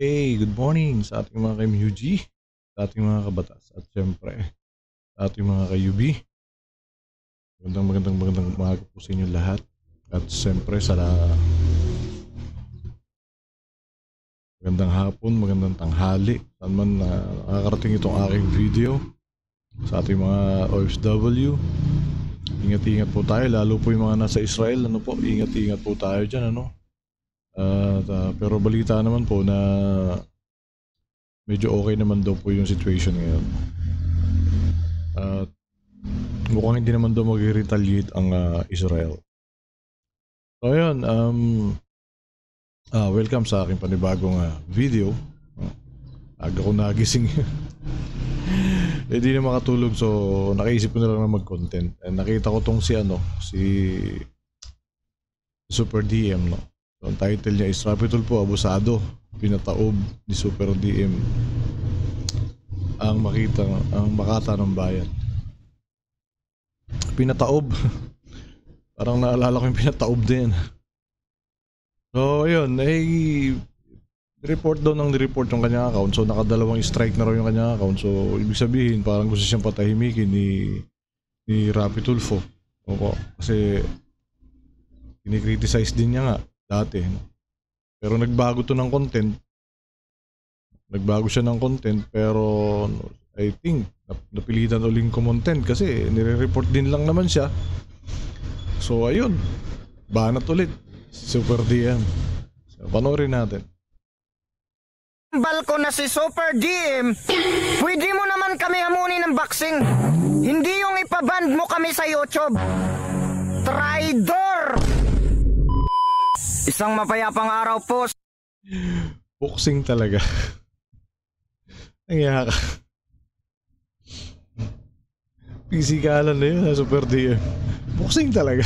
Hey, good morning sa ating mga ka-MUG, sa ating mga kabatas, at syempre sa ating mga ka-UB. Magandang umaga po sa inyo lahat. At syempre magandang hapon, magandang tanghali. Saan man nakakarating itong aking video sa ating mga OFW. Ingat-ingat po tayo, lalo po yung mga nasa Israel. Ingat-ingat po tayo dyan, pero balita naman po na medyo okay naman daw po yung situation ngayon. At mukhang hindi naman daw mag-retaliate ang Israel. So ayun, welcome sa aking panibagong video. Aga ko nagising. Hindi na makatulog, so nakaisip ko na lang na mag-content. And nakita ko tong si Super DM, no? So, ang title niya is Rapitol po, abusado, pinataob ni Super DM ang makata ng bayan. Pinataob. Parang naalala ko yung pinataob din. So ayun, report daw ng report yung kanyang account. So nakadalawang strike na raw yung kanyang account. So ibig sabihin parang gusto siyang patahimikin ni Rapitulfo. Opo, kasi kinikriticize din niya nga dati. Pero nagbago to ng content. Nagbago siya ng content, pero I think napilitan uling kumontent kasi nire-report din lang naman siya. So ayun, banat ulit Super DM. So, panoorin natin. Balko na si Super DM, pwede mo naman kami hamunin ng boxing. Hindi yung ipaband mo kami sa YouTube. Traidor! Isang mapayapang araw po. Boxing talaga. Nangyaya ka. Pisikalan na yun, Super DM. Boxing talaga.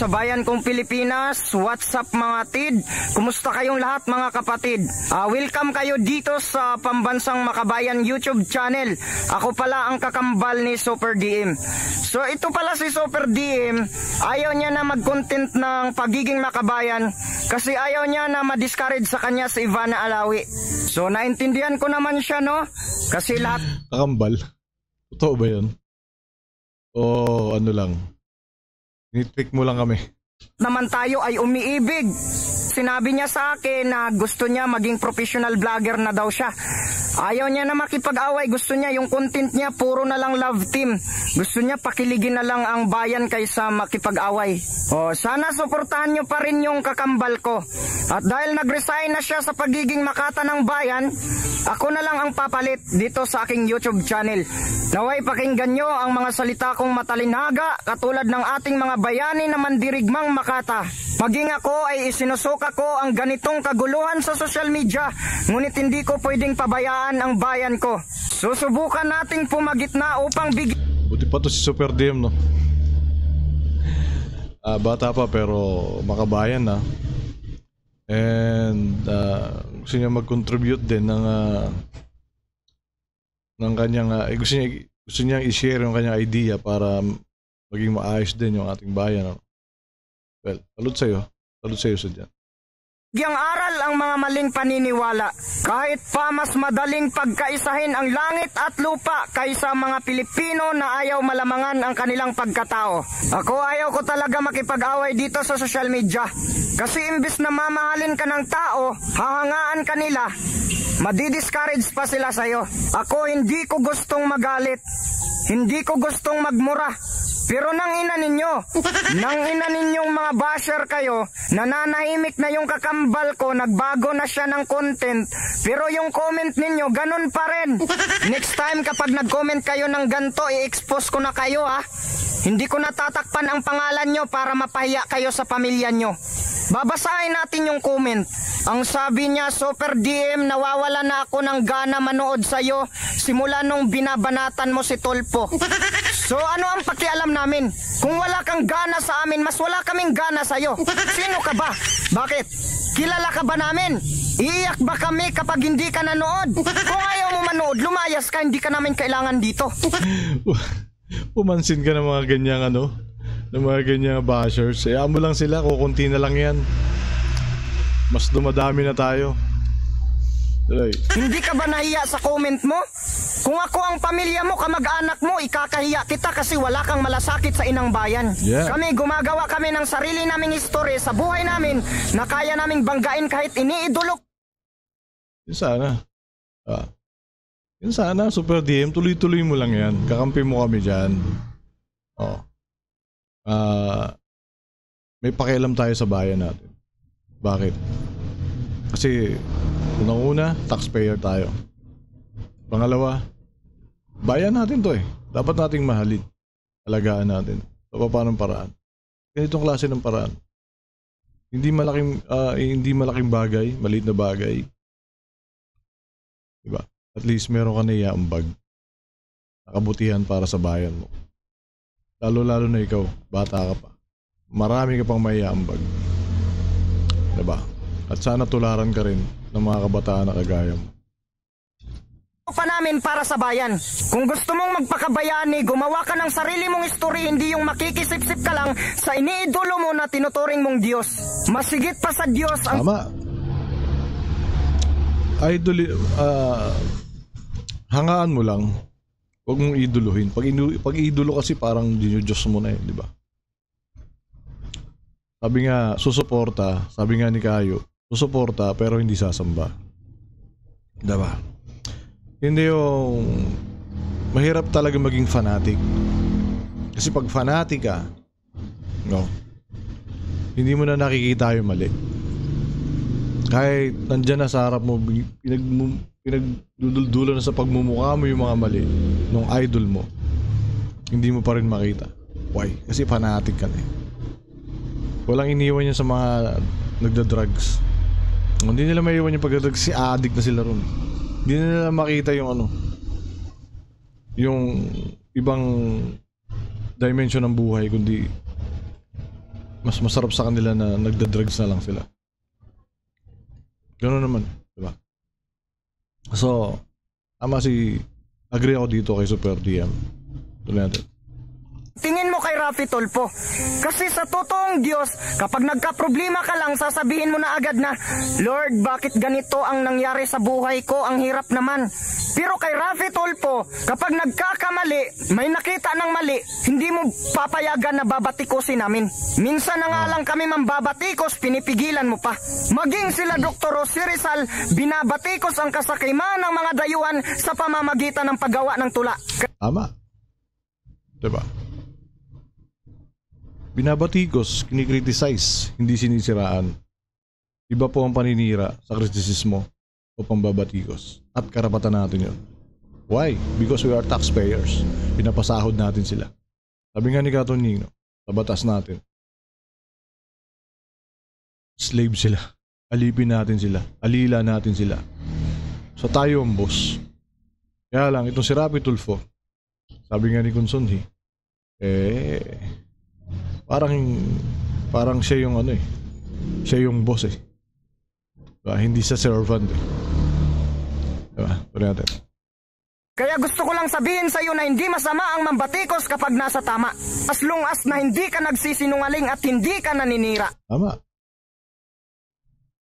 Sa bayan kong Pilipinas, what's up mga tid? Kumusta kayong lahat mga kapatid? Welcome kayo dito sa Pambansang Makabayan YouTube channel. Ako pala ang kakambal ni Super DM. So ito pala si Super DM, ayaw niya na mag-content ng pagiging makabayan kasi ayaw niya na ma-discourage sa kanya si Ivana Alawi. So naintindihan ko naman siya, no? Kasi lahat... Kakambal? Totoo ba yun? O ano lang? Nitpick mo lang kami. Naman tayo ay umiibig. Sinabi niya sa akin na gusto niya maging professional vlogger na daw siya. Ayaw niya na makipag-away. Gusto niya yung content niya puro na lang love team. Gusto niya pakiligin na lang ang bayan kaysa makipag-away. Sana suportahan niyo pa rin yung kakambal ko. At dahil nag-resign na siya sa pagiging makata ng bayan, ako na lang ang papalit dito sa aking YouTube channel. Naway pakinggan nyo ang mga salita kong matalinaga katulad ng ating mga bayani na mandirigmang makata. Maging ako ay isinusuka ko ang ganitong kaguluhan sa social media, ngunit hindi ko pwedeng pabayaan ang bayan ko. Susubukan nating pumagitna upang bigyan. Buti pa to si Super DM, no? Bata pa pero makabayan na. And gusto niya mag-contribute din ng kanyang gusto niya i-share yung kanyang idea para maging maayos din yung ating bayan, no? Well, salud sa'yo sa dyan. Bigyang aral ang mga maling paniniwala. Kahit pa mas madaling pagkaisahin ang langit at lupa kaysa mga Pilipino na ayaw malamangan ang kanilang pagkatao. Ako ayaw ko talaga makipag-away dito sa social media. Kasi imbis na mamahalin ka ng tao, hahangaan ka nila, madi-discourage pa sila sa'yo. Ako hindi ko gustong magalit. Hindi ko gustong magmura. Pero nang ina ninyong mga basher kayo, nananahimik na yung kakambal ko, nagbago na siya ng content, pero yung comment ninyo, ganun pa rin. Next time kapag nag-comment kayo ng ganto, i-expose ko na kayo, ha. Hindi ko natatakpan ang pangalan nyo para mapahiya kayo sa pamilya nyo. Babasahin natin yung comment. Ang sabi niya, Super DM, nawawala na ako ng gana manood sa'yo simula nung binabanatan mo si Tolpo. So ano ang pakialam namin? Kung wala kang gana sa amin, mas wala kaming gana sa'yo. Sino ka ba? Bakit? Kilala ka ba namin? Iiyak ba kami kapag hindi ka nanood? Kung ayaw mo manood, lumayas ka, hindi ka namin kailangan dito. Pumansin ka ng mga ganyang ng mga ganyang bashers. Hayaan mo lang sila, kukunti na lang yan. Mas dumadami na tayo. Tuloy. Hindi ka ba nahiya sa comment mo? Kung ako ang pamilya mo, kamag-anak mo, ikakahiya kita kasi wala kang malasakit sa inang bayan. Yeah. Kami, gumagawa kami ng sarili naming history sa buhay namin na kaya naming banggain kahit iniidolo. Yun sana. Yun sana, Super DM, tuloy-tuloy mo lang yan. Kakampi mo kami dyan. Oh. May pakialam tayo sa bayan natin. Bakit? Kasi unang-una, taxpayer tayo. Pangalawa, bayan natin to eh. Dapat nating mahalin. Alagaan natin. So, paano paraan? Ganitong klase ng paraan. Hindi malaking bagay, maliit na bagay. Diba? At least meron ka na iaambag. Nakabutihan para sa bayan mo. Lalo-lalo na ikaw, bata ka pa. Marami ka pang maiambag. Diba? At sana tularan ka rin ng mga kabataan na kagaya mo. Pa namin para sa bayan. Kung gusto mong magpakabayani, gumawa ka ng sarili mong history, hindi yung makikisip-sip ka lang sa iniidolo mo na tinuturing mong Diyos. Masigit pa sa Diyos ang... Tama. Hangaan mo lang. Huwag mong iduluhin. Pag idolo kasi parang dinudiyos mo na di ba? Sabi nga, susuporta. Sabi nga ni Kayo, susuporta pero hindi sasamba. Diba? Hindi yung mahirap talaga maging fanatic. Kasi pag fanatic ka, no, hindi mo na nakikita yung mali. Kahit nandyan na sa harap mo, pinagduduldulo na sa pagmumukha mo yung mga mali nung idol mo, hindi mo pa rin makita. Why? Kasi fanatic ka na eh. Walang iniwan niya sa mga nagda-drugs. Hindi nila maiwan yung pagda-drugs, si addict na sila ron. Hindi nila makita yung yung ibang dimension ng buhay, kundi mas masarap sa kanila na nagda-drugs na lang sila. Ganoon naman, diba? So, agree ako dito kay Super DM. Tuloy natin. Tingin mo kay Rafi Tulfo. Kasi sa totoong Diyos, kapag nagka-problema ka lang, sasabihin mo na agad na, Lord, bakit ganito ang nangyari sa buhay ko? Ang hirap naman. Pero kay Rafi Tulfo, kapag nagkakamali, may nakita ng mali, hindi mo papayagan na babatikusin namin. Minsan na nga lang kami mambabatikos, pinipigilan mo pa. Maging sila Dr. Jose Rizal, binabatikos ang kasakiman ng mga dayuhan sa pamamagitan ng paggawa ng tula. Tama. Diba? Binabatikos, kinikriticize, hindi sinisiraan. Iba po ang paninira sa kritisismo o pambabatikos. At karapatan natin yun. Why? Because we are taxpayers. Pinapasahod natin sila. Sabi nga ni Katon Nino, sa batas natin, slave sila. Alipin natin sila. Alila natin sila. So tayo ang boss. Kaya lang, itong si Rafi Tulfo, sabi nga ni Consonhi, parang siya yung siya yung boss eh. Diba? Hindi siya servant eh. Diba? Tuloy natin. Kaya gusto ko lang sabihin sa iyo na hindi masama ang mambatikos kapag nasa tama. As long as na hindi ka nagsisinungaling at hindi ka naninira. Tama.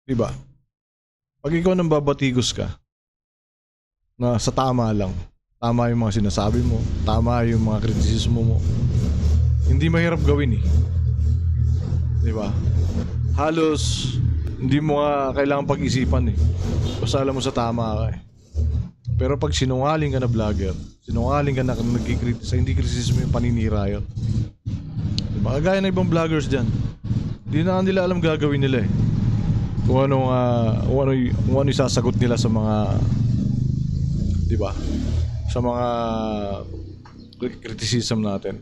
Diba? Pag ikaw nang babatikos ka, na sa tama lang, tama yung mga sinasabi mo, tama yung mga kritisismo mo, hindi mahirap gawin eh. Diba? Halos hindi mo nga kailangan pag-isipan eh. Basta alam mo sa tama ka eh. Pero pag sinungaling ka na vlogger, sinungaling ka na nagkikritisa, hindi kritisismo yung paninira yun. Diba? Kagaya na ibang vloggers dyan, hindi na nila alam gagawin nila eh. Kung ano isasagot nila sa mga, diba, sa mga criticism natin.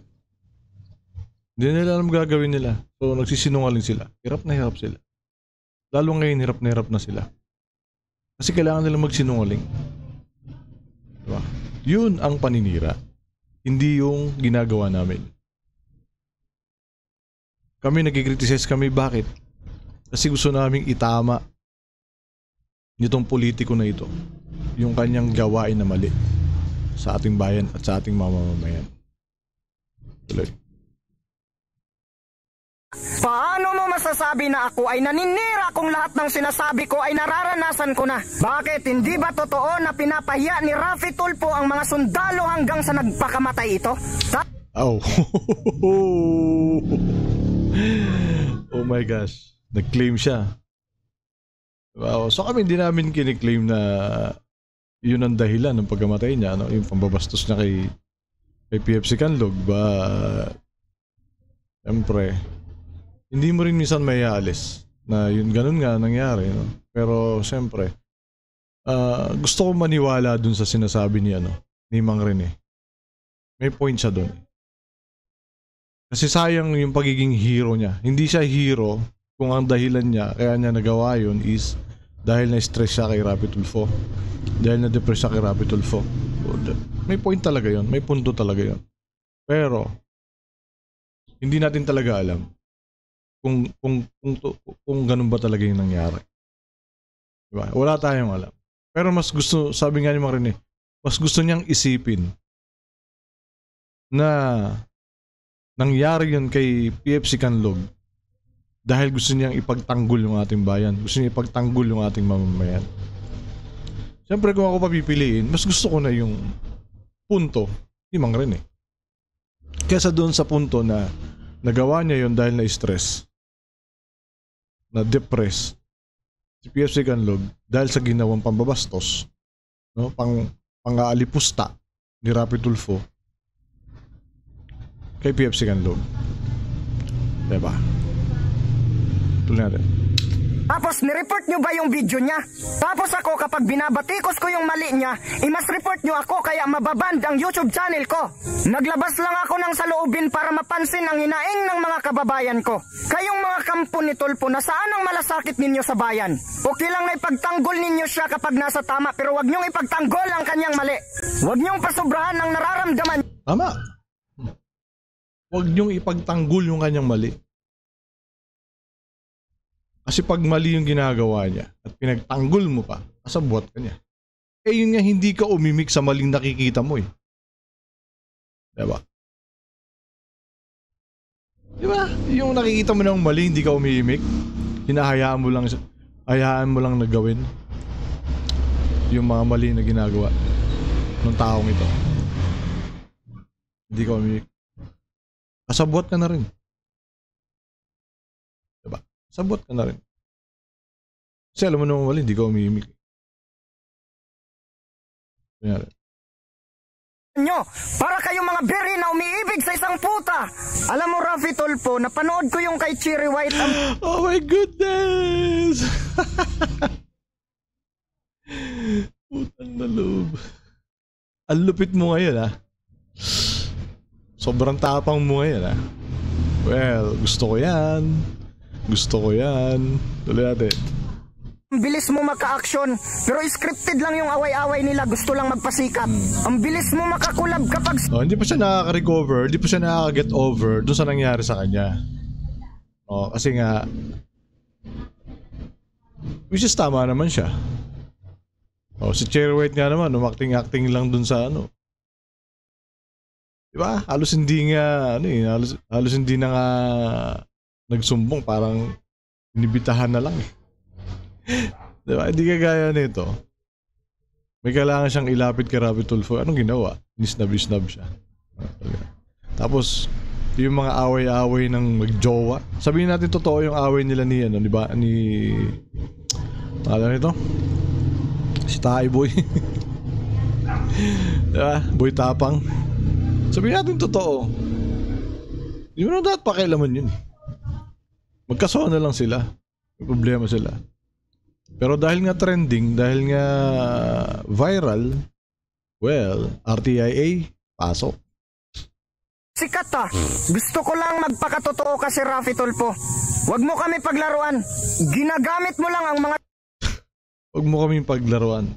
Hindi nila alam gagawin nila. So nagsisinungaling sila. Hirap na sila. Lalo ngayon hirap na sila. Kasi kailangan nila magsinungaling. Diba? Yun ang paninira. Hindi yung ginagawa namin. Kami nagkikriticize kami. Bakit? Kasi gusto naming itama nitong politiko na ito yung kanyang gawain na mali sa ating bayan at sa ating mamamayan. Tuloy. Paano mo masasabi na ako ay naninira kung lahat ng sinasabi ko ay nararanasan ko na? Bakit hindi ba totoo na pinapahiya ni Raffy Tulfo ang mga sundalo hanggang sa nagpakamatay ito? Oh. Oh my gosh. Nag-claim siya. Wow. So kami hindi namin kiniklaim na yun ang dahilan ng pagkamatay niya, no? Yung pambabastos niya kay PFC Canlog. Siyempre, hindi mo rin minsan may aalis na yun ganun nga nangyari, no? Pero siyempre, gusto ko maniwala dun sa sinasabi ni Mang Rene. May point siya dun. Kasi sayang yung pagiging hero niya. Hindi siya hero kung ang dahilan niya kaya niya nagawa yun is dahil na-stress siya kay Raffy Tulfo. Dahil na-depress siya kay Raffy Tulfo. May point talaga yun. May punto talaga yun. Pero hindi natin talaga alam kung ganun ba talaga yung nangyari. Diba? Wala tayong alam. Pero mas gusto, sabi nga ni Mang Rene, mas gusto niyang isipin na nangyari yun kay PFC Canlog dahil gusto niyang ipagtanggol yung ating bayan. Gusto niya ipagtanggol yung ating mamamayan. Siyempre kung ako papipiliin, mas gusto ko na yung punto ni Mang Rene. Kesa doon sa punto na nagawa niya yun dahil na-stress, na-depress si PFC Canlog dahil sa ginawang pambabastos, no? Pang-aalipusta ni Raffy Tulfo kay PFC Canlog. Diba? Tuloy natin. Tapos nireport nyo ba yung video niya? Tapos ako kapag binabatikos ko yung mali niya, mas report nyo ako kaya mababand ang YouTube channel ko. Naglabas lang ako ng saloobin para mapansin ang hinaing ng mga kababayan ko. Kayong mga kampo ni Tulfo, nasaan ang malasakit ninyo sa bayan? Okay lang na ipagtanggol ninyo siya kapag nasa tama, pero wag nyong ipagtanggol ang kanyang mali. Wag nyong pasobrahan ang nararamdaman. Tama. Wag nyong ipagtanggol yung kanyang mali. Kasi pag mali yung ginagawa niya at pinagtanggol mo pa, kasabwat ka niya. Eh yun nga, hindi ka umimik sa maling nakikita mo eh. Diba? Diba? Yung nakikita mo ng mali, hindi ka umimik. Hinahayaan mo lang na gawin yung mga mali na ginagawa ng taong ito. Hindi ka umimik. Kasabwat ka na rin. Diba? Sabot ka na rin. Kasi alam mo naman mali, hindi ka umimik. Kanyari. Nyo, para kayong mga biri na umiibig sa isang puta. Alam mo, Raffy Tulfo, napanood ko yung kay Cherry White. Oh my goodness! Putang na loob. Ang lupit mo ngayon, ha? Sobrang tapang mo ngayon, ha? Well, gusto ko yan. Gusto ko yan. Tuloy natin. Ang bilis mo maka-action, pero scripted lang yung away-away nila, gusto lang magpasikat. Ang bilis mo makakulab kapag... Oh, hindi pa siya nakaka-recover, hindi pa siya nakaka-get over doon sa nangyari sa kanya. Oh, kasi nga, which is tama naman siya. Oh, si Cherry White nga naman, umakting-acting lang doon sa ano. Diba? Halos hindi nga, halos hindi na nga nagsumbong, parang inibitahan na lang eh. Diba? Hindi kagaya nito. May kailangan siyang ilapit kay Raffy Tulfo. Anong ginawa? Nisnab-snab siya. Tapos, yung mga away-away ng magjowa. Sabihin natin totoo yung away nila ni, ano, diba? Ni... Alam nito? Si Tae Boy. Diba? Boy Tapang. Sabihin natin totoo. Hindi mo na dapat pakialaman yun. Magkasawa na lang sila. May problema sila. Pero dahil nga trending, dahil nga viral, well, RTIA, pasok. Sikat ah. Gusto ko lang magpakatotoo kasi Raffy Tulfo. Huwag mo kami paglaruan. Ginagamit mo lang ang mga... Huwag mo kami paglaruan.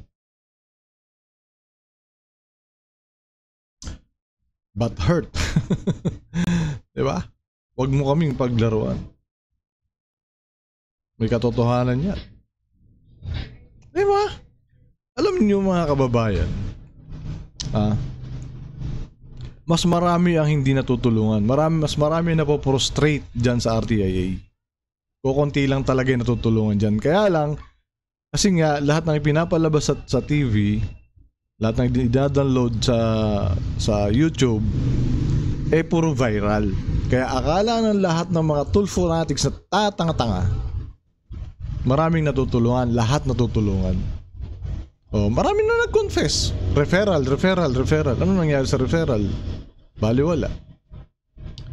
But hurt. Diba? Huwag mo kaming paglaruan. May katotohanan yan. Diba? Alam niyo mga kababayan, mas marami ang hindi natutulungan. Mas marami na po prostrate dyan sa RTIA. Kukunti lang talaga yung natutulungan dyan. Kaya lang, kasi nga, lahat ng ipinapalabas sa TV, lahat ng i-download sa YouTube, puro viral. Kaya akala ng lahat ng mga Tulfo fanatics na tatanga-tanga, maraming natutulungan, lahat natutulungan. Marami na nag-confess. Referral. Ano nangyari sa referral? Baliwala.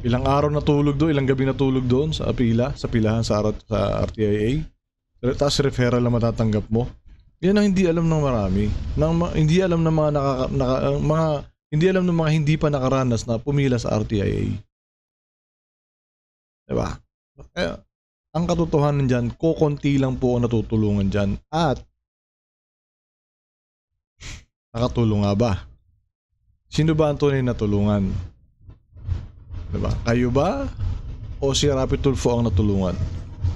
Ilang araw natulog doon, ilang gabi natulog doon sa pilahan sa RTIA. Tapos referral na matatanggap mo. Yan ang hindi alam ng marami. Hindi alam ng hindi alam ng mga hindi pa nakaranas na pumila sa RTIA. Diba? Kaya, ang katotohanan dyan, kukunti lang po ang natutulungan dyan. At nakatulong nga ba? Sino ba ang tunay na tulungan? Diba? Kayo ba? O si Rapi Tulfo ang natulungan?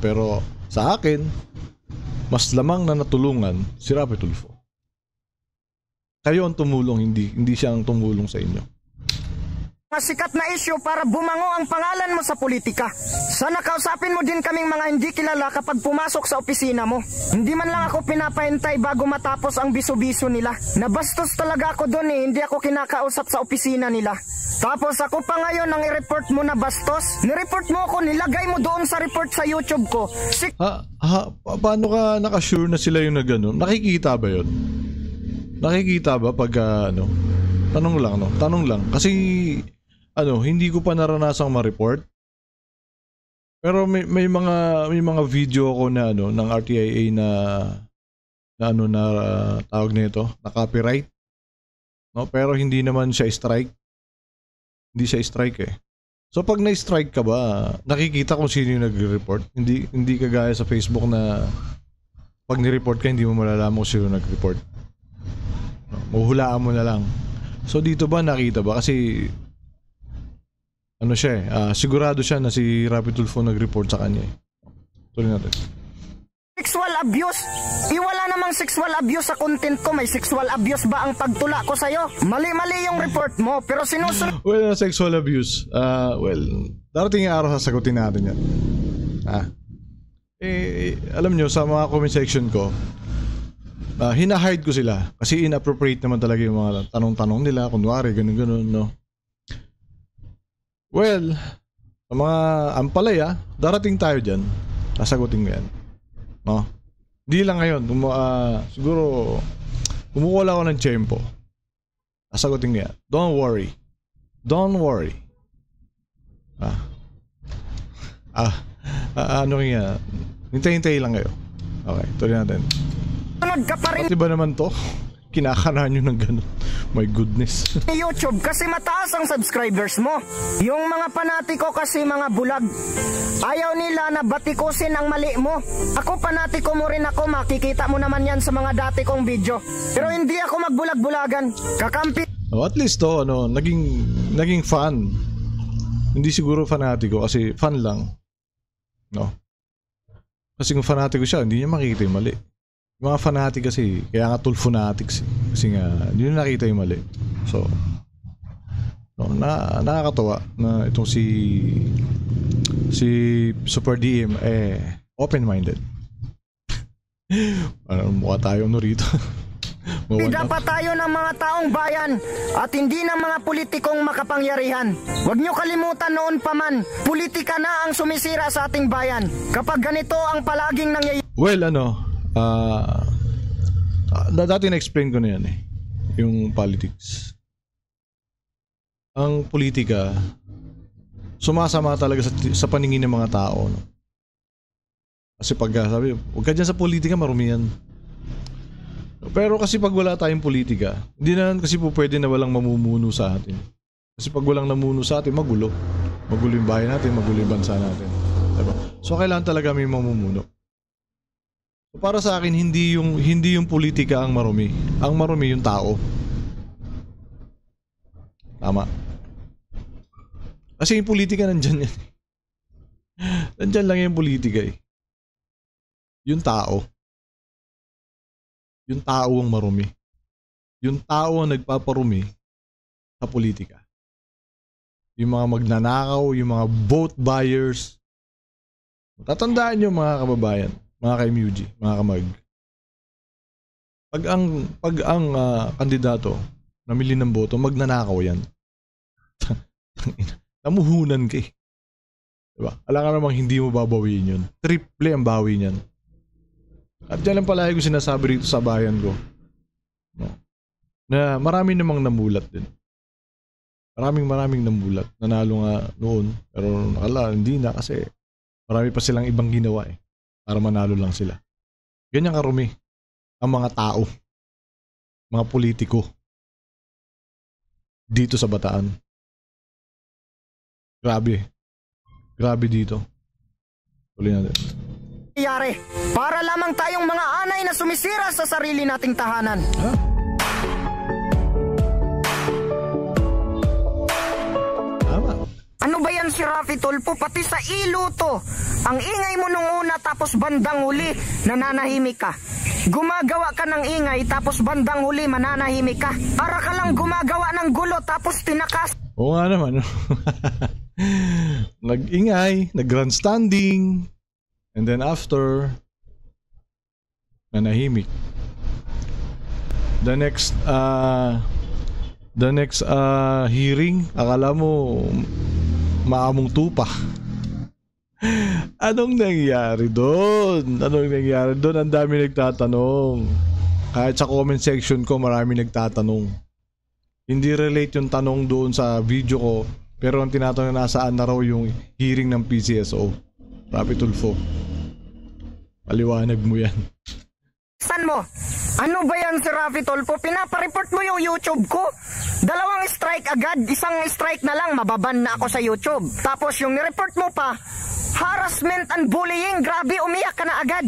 Pero sa akin, mas lamang na natulungan si Rapi Tulfo. Kayo ang tumulong, hindi siya ang tumulong sa inyo. Mga sikat na issue para bumango ang pangalan mo sa politika. Sana kausapin mo din kaming mga hindi kilala kapag pumasok sa opisina mo. Hindi man lang ako pinapahintay bago matapos ang biso-biso nila. Nabastos talaga ako doon hindi ako kinakausap sa opisina nila. Tapos ako pa ngayon ang i-report mo na bastos. Ni-report mo ako, nilagay mo doon sa report sa YouTube ko. Paano ka nakasure na sila yung nagano? Nakikita ba yun? Nakikita ba pag Tanong lang. Kasi hindi ko pa naranasang ma-report. Pero may mga video ako na ng RTIA na tawag nito, na copyright. No, pero hindi naman siya strike. Hindi siya strike eh. So pag na-strike ka ba, nakikita kung sino yung nagre-report. Hindi kagaya sa Facebook na pag ni-report ka hindi mo malalaman kung sino nag-report. No, mahuhulaan mo na lang. So dito ba nakita ba? Kasi sigurado siya na si Rapi Tulfo nag-report sa kanya eh. Tuloy natin. Sexual abuse? Wala namang sexual abuse sa content ko. May sexual abuse ba ang pagtula ko sa'yo? Mali-mali yung report mo, pero sinusunod... Well, sexual abuse. Darating yung araw sasagutin natin yan. Alam nyo, sa mga comment section ko, hinahide ko sila. Kasi inappropriate naman talaga yung mga tanong-tanong nila. Kunwari, ganun-ganun, no? Well, sa mga ampalaya, darating tayo dyan. Sasagutin ko yan. No? Di lang ngayon. Siguro, kumukuha ako ng tiyempo. Sasagutin ko yan. Don't worry. Don't worry. Hintay-hintay lang kayo. Okay, tuloy natin. ka pa rin Pati ba naman to? Kinakanan nyo ng ganun. My goodness. ni YouTube kasi mataas ang subscribers mo. Yung mga panatiko kasi mga bulag. Ayaw nila na batikusin ang mali mo. Ako panatiko mo rin ako, makikita mo naman yan sa mga dati kong video. Pero hindi ako magbulag-bulagan. Kakampi At least naging fan. Hindi siguro fanatiko kasi fan lang. No? Kasi kung fanatiko siya, hindi niya makikita yung mali. Yung mga fanatic kasi, kaya nga Tulfo fanatics. Kasi nga, hindi nyo nakita yung mali. So, nakakatawa na itong si Super DM, open-minded. Mukha tayo rito. dapat tayo ng mga taong bayan at hindi ng mga politikong makapangyarihan. Huwag nyo kalimutan noon pa man, politika na ang sumisira sa ating bayan. Kapag ganito ang palaging nangyayari. Well, dati na-explain ko na yan yung politics. Ang politika, sumasama talaga sa paningin ng mga tao. No? Kasi pag sabi, huwag ka dyan sa politika, marumi yan. Pero kasi pag wala tayong politika, hindi na kasi po pwede na walang mamumuno sa atin. Kasi pag walang namuno sa atin, magulo. Magulo yung bahay natin, magulo yung bansa natin. Diba? So kailangan talaga may mamumuno. So, para sa akin, hindi yung politika ang marumi. Ang marumi yung tao. Tama. Kasi yung politika nandyan yan. Nandyan lang yung politika eh. Yung tao. Yung tao ang marumi. Yung tao ang nagpaparumi sa politika. yung mga magnanakaw, yung mga vote buyers. Tatandaan nyo mga kababayan, mga ka-MUG, mga kamag. Pag ang kandidato namili ng boto, magnanakaw yan. Namuhunan ka eh. Diba? Alam ka namang hindi mo babawiin yun. Triple ang bawi niyan. At yan lang palagi ko sinasabi rito sa bayan ko. No? Na marami namang namulat din. Maraming namulat. Nanalo nga noon. Pero nakala, hindi na kasi marami pa silang ibang ginawa eh. Para manalo lang sila. Ganyan karumi ang mga tao. Mga politiko. Dito sa Bataan. Grabe. Grabe dito. Tuloy natin. Yari, para lamang tayong mga anay na sumisira sa sarili nating tahanan. Huh? Ano ba yan si Rafi Tulfo? Pati sa iluto. Ang ingay mo nung una tapos bandang huli, nananahimik ka. Gumagawa ka ng ingay tapos bandang huli, mananahimik ka. Para ka lang gumagawa ng gulo tapos tinakas. Oo nga naman. Nag-ingay, nag-grandstanding, and then after, nanahimik. The next hearing, akala mo maamong tupa. Anong nangyari doon? Ang dami nagtatanong. Kahit sa comment section ko, marami nagtatanong. Hindi relate yung tanong doon sa video ko, pero ang tinatanong na nasaan na raw yung hearing ng PCSO. Rafi Tulfo, paliwanag mo yan. San mo? Ano ba yan si Rafi Tulfo? Pinapareport mo yung YouTube ko. 2 strike agad, 1 strike na lang, mababan na ako sa YouTube. Tapos yung nireport mo pa, harassment and bullying, grabe, umiyak ka na agad.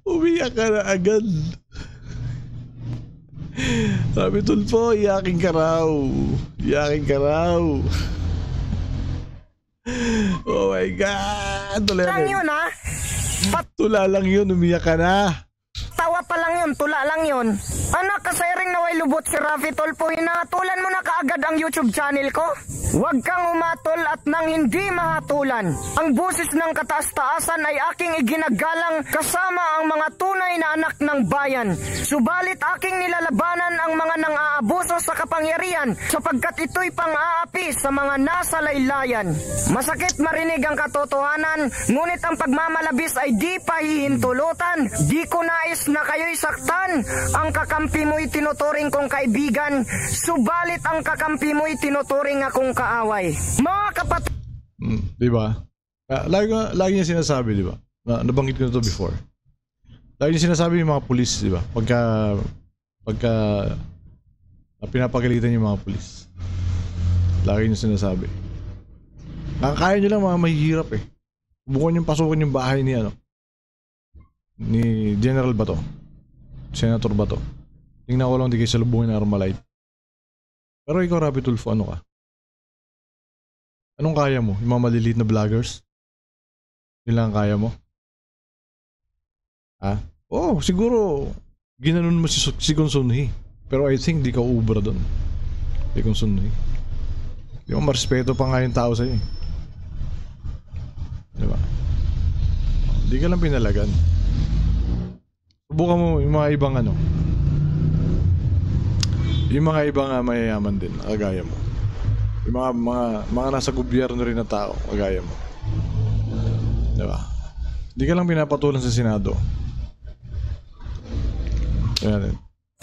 Umiyak ka na agad. Rafi Tulfo, iyakin ka raw. Oh my God. Lang yun ha. Tula lang yun, umiyak ka na. Tawa pa lang yun, tula lang yun. Anak, kasayring naway lubot si Rafi Tulfo, hinahatulan mo na kaagad ang YouTube channel ko? Huwag kang umatol at nang hindi mahatulan. Ang busis ng kataas-taasan ay aking iginagalang kasama ang mga tunay na anak ng bayan. Subalit aking nilalabanan ang mga nang-aabuso sa kapangyarihan sapagkat ito'y pang-aapi sa mga nasa laylayan. Masakit marinig ang katotohanan, ngunit ang pagmamalabis ay di pahihintulutan. Di ko nais na kayo'y saktan. Ang kakampi mo'y tinuturing kong kaibigan, subalit ang kakampi mo'y tinuturing akong kaaway. Mga kapatid, diba? Lagi niya sinasabi, diba? Nabanggit ko na to before. Lagi niya sinasabi yung mga pulis, diba? Pagka pinapagalitan yung mga pulis. Lagi niya sinasabi. Nakakaya niyo lang mga mahihirap eh. Subukan yung pasukin yung bahay ni General Bato, Senator Bato. Tingnan ko lang di kayo salubungin na Armalite. Pero ikaw, Rafi Tulfo, ano ka? Anong kaya mo? Yung mga maliliit na vloggers? Yun lang kaya mo? Oo, siguro ginanon mo si Kong Sunhee. Pero I think di ka ubra doon. Si Kong Sunhee. Di mo marespeto pa nga yung tao sa'yo eh. Diba? Di ka lang pinalagan. Subukan mo yung mga ibang yung mga ibang mayayaman din, kagaya mo. Yung mga nasa gobyerno rin na tao, kagaya mo. Diba? Di ka lang pinapatulan sa Senado. Ayan.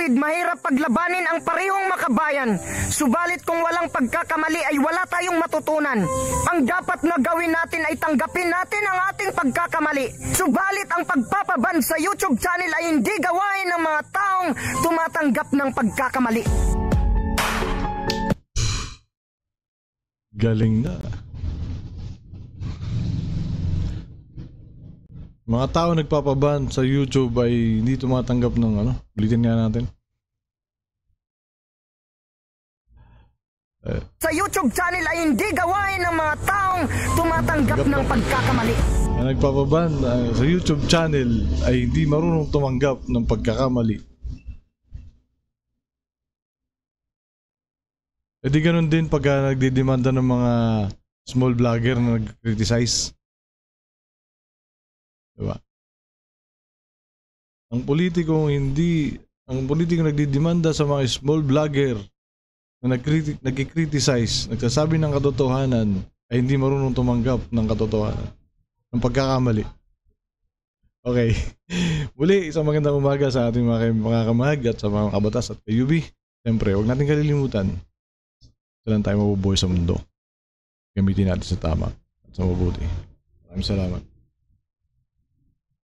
mahirap paglabanin ang parehong makabayan. Subalit kung walang pagkakamali ay wala tayong matutunan. Ang dapat na gawin natin ay tanggapin natin ang ating pagkakamali. Subalit ang pagpapaban sa YouTube channel ay hindi gawain ng mga taong tumatanggap ng pagkakamali. Galing na. Mga tao nagpapaban sa YouTube ay hindi tumatanggap ng ulitin nga natin. Sa YouTube channel ay hindi gawain ng mga taong tumatanggap ng pagkakamali. Ang nagpapaban sa YouTube channel ay hindi marunong tumanggap ng pagkakamali. E di ganun din pag nagdidemanda ng mga small vlogger na nag-criticize. Diba? Ang politiko nagdidemanda sa mga small vlogger na nagki-criticize, nagsasabi ng katotohanan ay hindi marunong tumanggap ng katotohanan, ng pagkakamali. Okay. Muli, isang magandang umaga sa ating mga kamag at sa mga kabatas at kayubi. Siyempre, huwag natin kalilimutan. Saan tayo mabubuhay sa mundo. Gamitin natin sa tama at sa mabuti. Maraming salamat.